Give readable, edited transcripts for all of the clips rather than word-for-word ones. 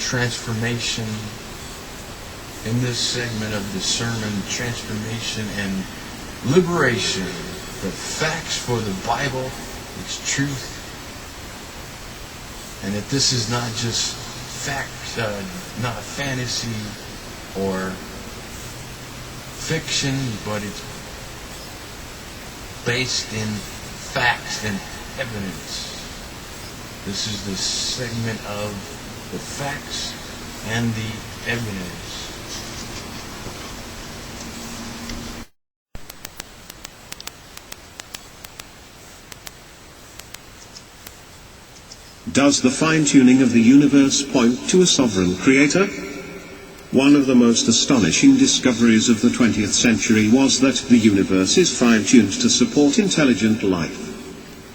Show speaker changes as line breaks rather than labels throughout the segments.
transformation in this segment of the sermon, transformation and liberation, the facts for the Bible, its truth, and that this is not just facts, not a fantasy or fiction, but it's based in facts and evidence. This is the segment of the facts and the evidence.
Does the fine-tuning of the universe point to a sovereign creator? One of the most astonishing discoveries of the 20th century was that the universe is fine-tuned to support intelligent life.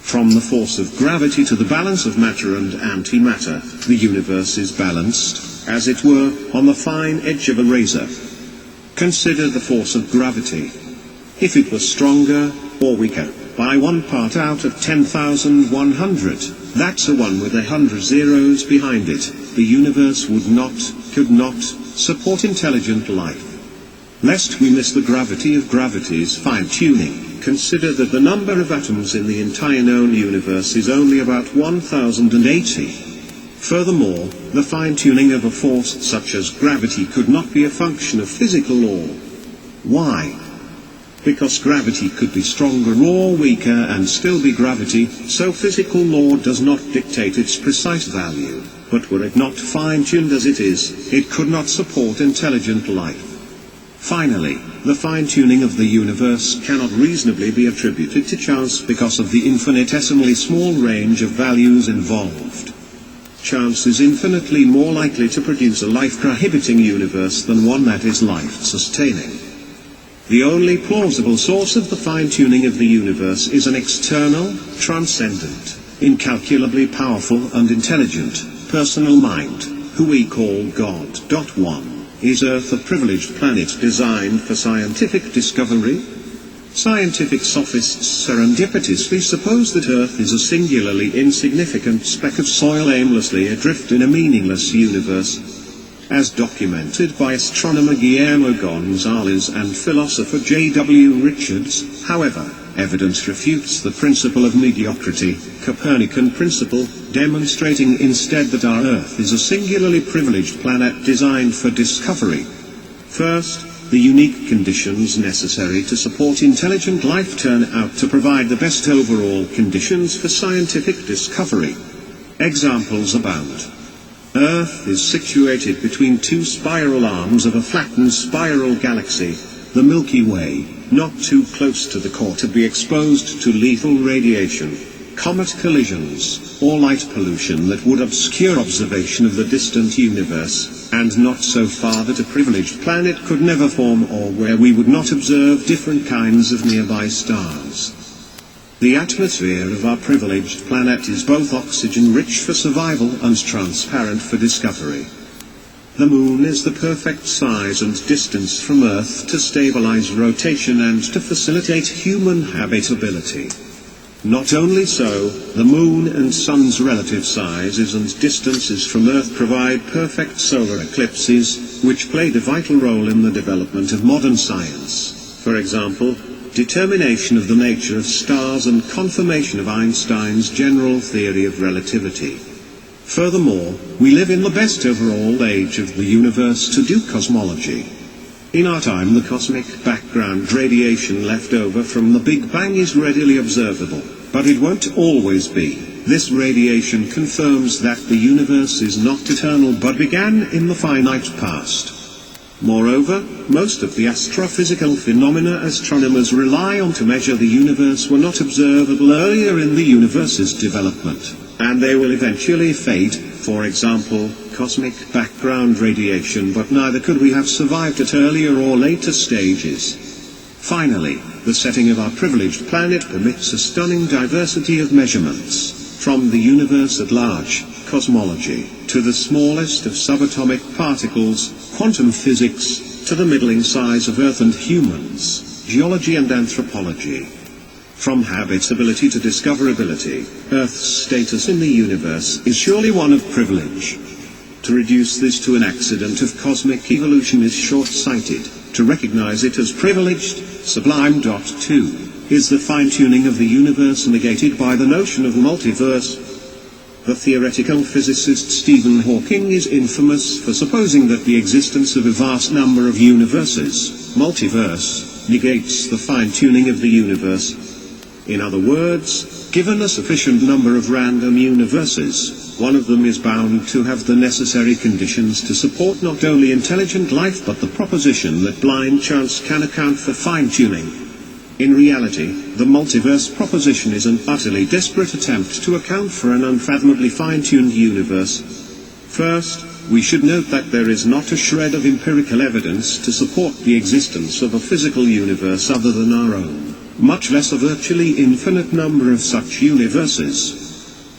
From the force of gravity to the balance of matter and antimatter, the universe is balanced, as it were, on the fine edge of a razor. Consider the force of gravity. If it was stronger, or weaker, by 1 part out of 10,100, that's a 1 with 100 zeros behind it, the universe could not, support intelligent life. Lest we miss the gravity of gravity's fine-tuning, consider that the number of atoms in the entire known universe is only about 1,080. Furthermore, the fine-tuning of a force such as gravity could not be a function of physical law. Why? Because gravity could be stronger or weaker and still be gravity, so physical law does not dictate its precise value, but were it not fine-tuned as it is, it could not support intelligent life. Finally, the fine-tuning of the universe cannot reasonably be attributed to chance because of the infinitesimally small range of values involved. Chance is infinitely more likely to produce a life-prohibiting universe than one that is life-sustaining. The only plausible source of the fine-tuning of the universe is an external, transcendent, incalculably powerful and intelligent, personal mind, who we call God. 1. Is Earth a privileged planet designed for scientific discovery? Scientific sophists serendipitously suppose that Earth is a singularly insignificant speck of soil aimlessly adrift in a meaningless universe. As documented by astronomer Guillermo Gonzalez and philosopher J.W. Richards, however, evidence refutes the principle of mediocrity, Copernican principle, demonstrating instead that our Earth is a singularly privileged planet designed for discovery. First, the unique conditions necessary to support intelligent life turn out to provide the best overall conditions for scientific discovery. Examples abound. Earth is situated between two spiral arms of a flattened spiral galaxy, the Milky Way, not too close to the core to be exposed to lethal radiation, comet collisions, or light pollution that would obscure observation of the distant universe, and not so far that a privileged planet could never form or where we would not observe different kinds of nearby stars. The atmosphere of our privileged planet is both oxygen-rich for survival and transparent for discovery. The Moon is the perfect size and distance from Earth to stabilize rotation and to facilitate human habitability. Not only so, the Moon and Sun's relative sizes and distances from Earth provide perfect solar eclipses, which played a vital role in the development of modern science. For example, determination of the nature of stars and confirmation of Einstein's general theory of relativity. Furthermore, we live in the best overall age of the universe to do cosmology. In our time, the cosmic background radiation left over from the Big Bang is readily observable, but it won't always be. This radiation confirms that the universe is not eternal but began in the finite past. Moreover, most of the astrophysical phenomena astronomers rely on to measure the universe were not observable earlier in the universe's development, and they will eventually fade, for example, cosmic background radiation, but neither could we have survived at earlier or later stages. Finally, the setting of our privileged planet permits a stunning diversity of measurements, from the universe at large, cosmology, to the smallest of subatomic particles, quantum physics, to the middling size of Earth and humans, geology and anthropology. From habitability to discoverability, Earth's status in the universe is surely one of privilege. To reduce this to an accident of cosmic evolution is short-sighted. To recognize it as privileged, sublime. 2. Is the fine-tuning of the universe negated by the notion of multiverse? The theoretical physicist Stephen Hawking is infamous for supposing that the existence of a vast number of universes, multiverse, negates the fine-tuning of the universe. In other words, given a sufficient number of random universes, one of them is bound to have the necessary conditions to support not only intelligent life but the proposition that blind chance can account for fine-tuning. In reality, the multiverse proposition is an utterly desperate attempt to account for an unfathomably fine-tuned universe. First, we should note that there is not a shred of empirical evidence to support the existence of a physical universe other than our own, much less a virtually infinite number of such universes.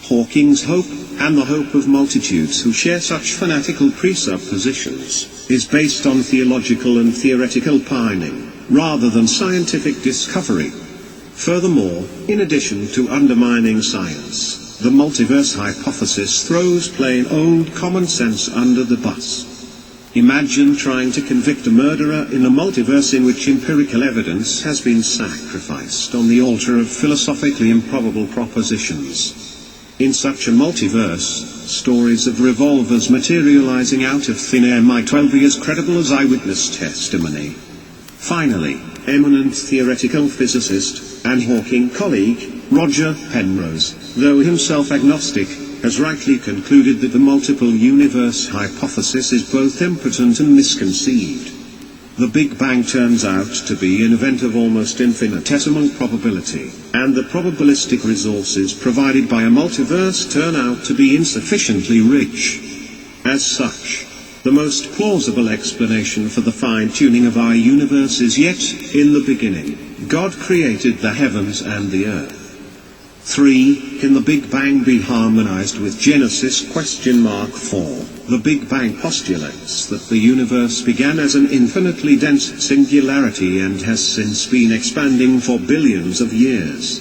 Hawking's hope, and the hope of multitudes who share such fanatical presuppositions, is based on theological and theoretical pining, rather than scientific discovery. Furthermore, in addition to undermining science, the multiverse hypothesis throws plain old common sense under the bus. Imagine trying to convict a murderer in a multiverse in which empirical evidence has been sacrificed on the altar of philosophically improbable propositions. In such a multiverse, stories of revolvers materializing out of thin air might well be as credible as eyewitness testimony. Finally, eminent theoretical physicist, and Hawking colleague, Roger Penrose, though himself agnostic, has rightly concluded that the multiple universe hypothesis is both impotent and misconceived. The Big Bang turns out to be an event of almost infinitesimal probability, and the probabilistic resources provided by a multiverse turn out to be insufficiently rich. As such, the most plausible explanation for the fine-tuning of our universe is yet, in the beginning, God created the heavens and the earth. 3. Can the Big Bang be harmonized with Genesis? 4. The Big Bang postulates that the universe began as an infinitely dense singularity and has since been expanding for billions of years.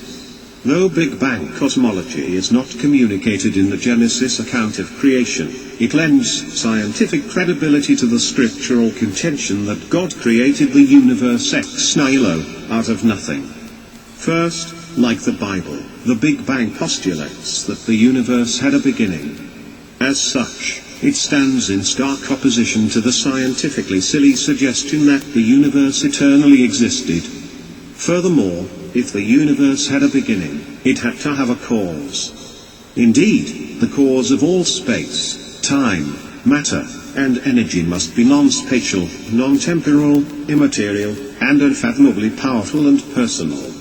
Though Big Bang cosmology is not communicated in the Genesis account of creation, it lends scientific credibility to the scriptural contention that God created the universe ex nihilo, out of nothing. First, like the Bible, the Big Bang postulates that the universe had a beginning. As such, it stands in stark opposition to the scientifically silly suggestion that the universe eternally existed. Furthermore, if the universe had a beginning, it had to have a cause. Indeed, the cause of all space, time, matter, and energy must be non-spatial, non-temporal, immaterial, and unfathomably powerful and personal.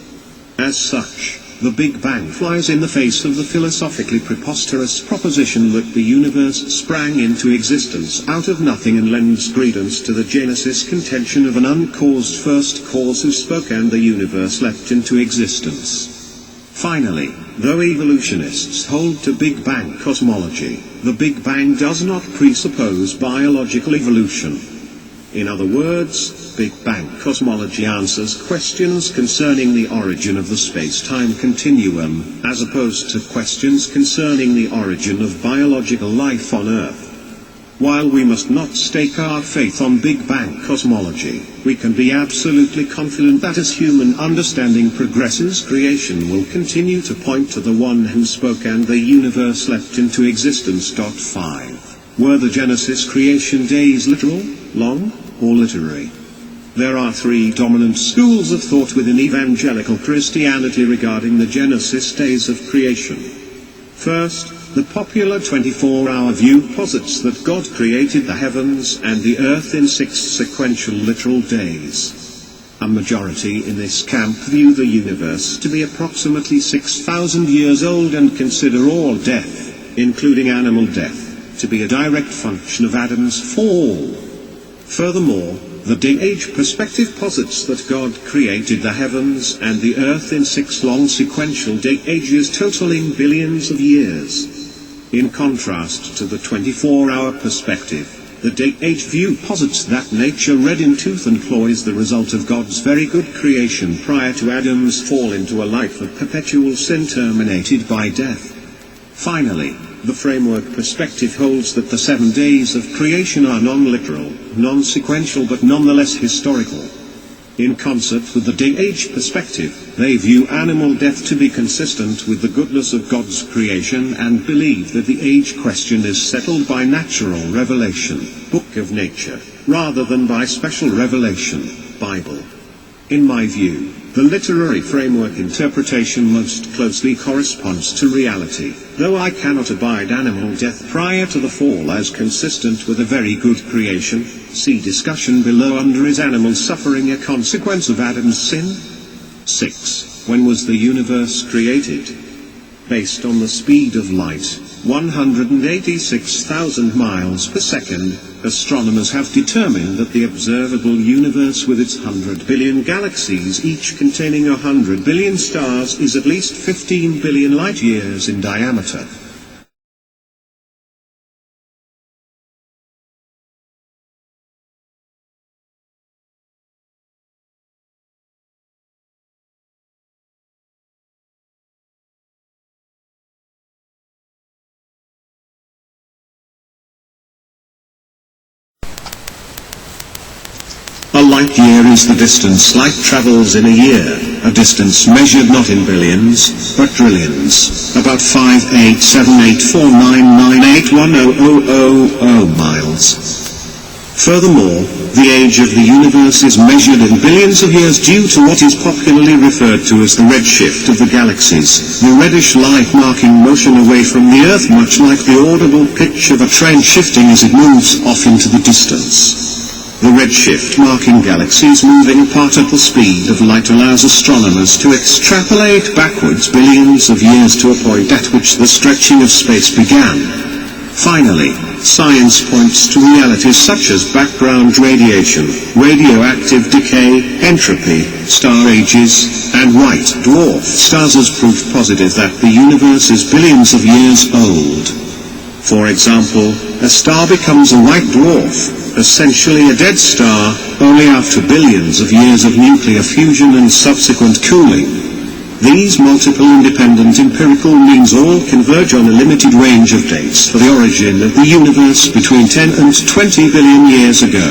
As such, the Big Bang flies in the face of the philosophically preposterous proposition that the universe sprang into existence out of nothing and lends credence to the Genesis contention of an uncaused first cause who spoke and the universe leapt into existence. Finally, though evolutionists hold to Big Bang cosmology, the Big Bang does not presuppose biological evolution. In other words, Big Bang cosmology answers questions concerning the origin of the space-time continuum, as opposed to questions concerning the origin of biological life on Earth. While we must not stake our faith on Big Bang cosmology, we can be absolutely confident that as human understanding progresses, creation will continue to point to the one who spoke and the universe leapt into existence. 5. Were the Genesis creation days literal, long, or literary? There are three dominant schools of thought within evangelical Christianity regarding the Genesis days of creation. First, the popular 24-hour view posits that God created the heavens and the earth in 6 sequential literal days. A majority in this camp view the universe to be approximately 6,000 years old and consider all death, including animal death, to be a direct function of Adam's fall. Furthermore, the day-age perspective posits that God created the heavens and the earth in 6 long sequential day-ages totaling billions of years. In contrast to the 24-hour perspective, the day-age view posits that nature red in tooth and claw is the result of God's very good creation prior to Adam's fall into a life of perpetual sin terminated by death. Finally, The framework perspective holds that the 7 days of creation are non-literal, non-sequential but nonetheless historical. In concert with the day-age perspective, they view animal death to be consistent with the goodness of God's creation and believe that the age question is settled by natural revelation, Book of Nature, rather than by special revelation, Bible. In my view, the literary framework interpretation most closely corresponds to reality, though I cannot abide animal death prior to the fall as consistent with a very good creation. See discussion below under Is animal suffering a consequence of Adam's sin? 6. When was the universe created? Based on the speed of light, 186,000 miles per second, astronomers have determined that the observable universe with its 100 billion galaxies, each containing 100 billion stars, is at least 15 billion light-years in diameter. A light year is the distance light travels in a year, a distance measured not in billions, but trillions, about 5878499810000 miles. Furthermore, the age of the universe is measured in billions of years due to what is popularly referred to as the redshift of the galaxies, the reddish light marking motion away from the Earth, much like the audible pitch of a train shifting as it moves off into the distance. The redshift marking galaxies moving apart at the speed of light allows astronomers to extrapolate backwards billions of years to a point at which the stretching of space began. Finally, science points to realities such as background radiation, radioactive decay, entropy, star ages, and white dwarf stars as proof positive that the universe is billions of years old. For example, a star becomes a white dwarf, essentially a dead star, only after billions of years of nuclear fusion and subsequent cooling. These multiple independent empirical means all converge on a limited range of dates for the origin of the universe between 10 and 20 billion years ago.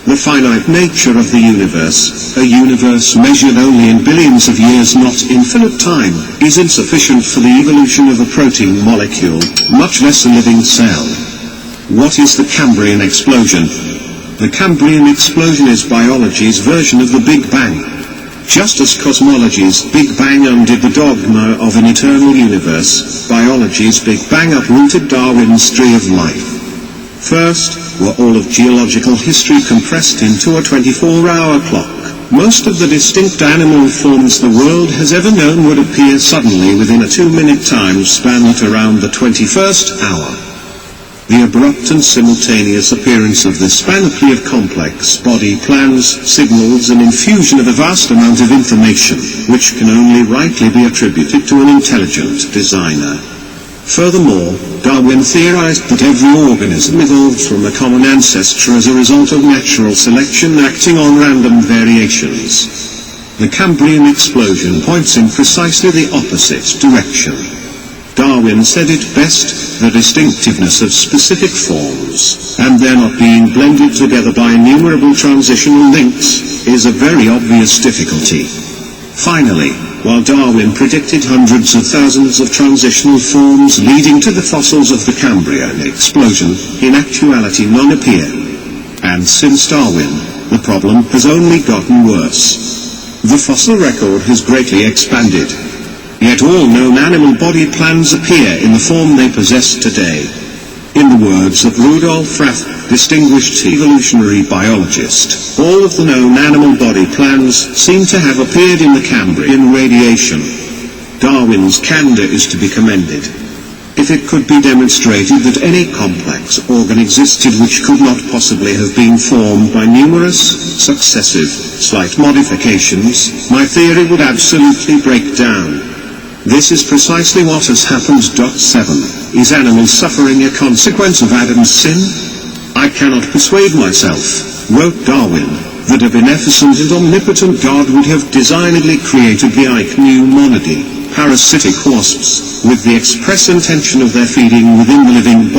The finite nature of the universe, a universe measured only in billions of years, not infinite time, is insufficient for the evolution of a protein molecule, much less a living cell. What is the Cambrian explosion? The Cambrian explosion is biology's version of the Big Bang. Just as cosmology's Big Bang undid the dogma of an eternal universe, biology's Big Bang uprooted Darwin's tree of life. First, were all of geological history compressed into a 24-hour clock. Most of the distinct animal forms the world has ever known would appear suddenly within a 2-minute time span at around the 21st hour. The abrupt and simultaneous appearance of this panoply of complex body plans signals an infusion of a vast amount of information, which can only rightly be attributed to an intelligent designer. Furthermore, Darwin theorized that every organism evolved from a common ancestor as a result of natural selection acting on random variations. The Cambrian explosion points in precisely the opposite direction. Darwin said it best, the distinctiveness of specific forms, and their not being blended together by innumerable transitional links, is a very obvious difficulty. Finally, while Darwin predicted hundreds of thousands of transitional forms leading to the fossils of the Cambrian explosion, in actuality none appear. And since Darwin, the problem has only gotten worse. The fossil record has greatly expanded. Yet all known animal body plans appear in the form they possess today. In the words of Rudolf Rath, distinguished evolutionary biologist, all of the known animal body plans seem to have appeared in the Cambrian radiation. Darwin's candor is to be commended. If it could be demonstrated that any complex organ existed which could not possibly have been formed by numerous, successive, slight modifications, my theory would absolutely break down. This is precisely what has happened. 7. Is animal suffering a consequence of Adam's sin? I cannot persuade myself, wrote Darwin, that a beneficent and omnipotent God would have designedly created the Ike monady, parasitic wasps, with the express intention of their feeding within the living body.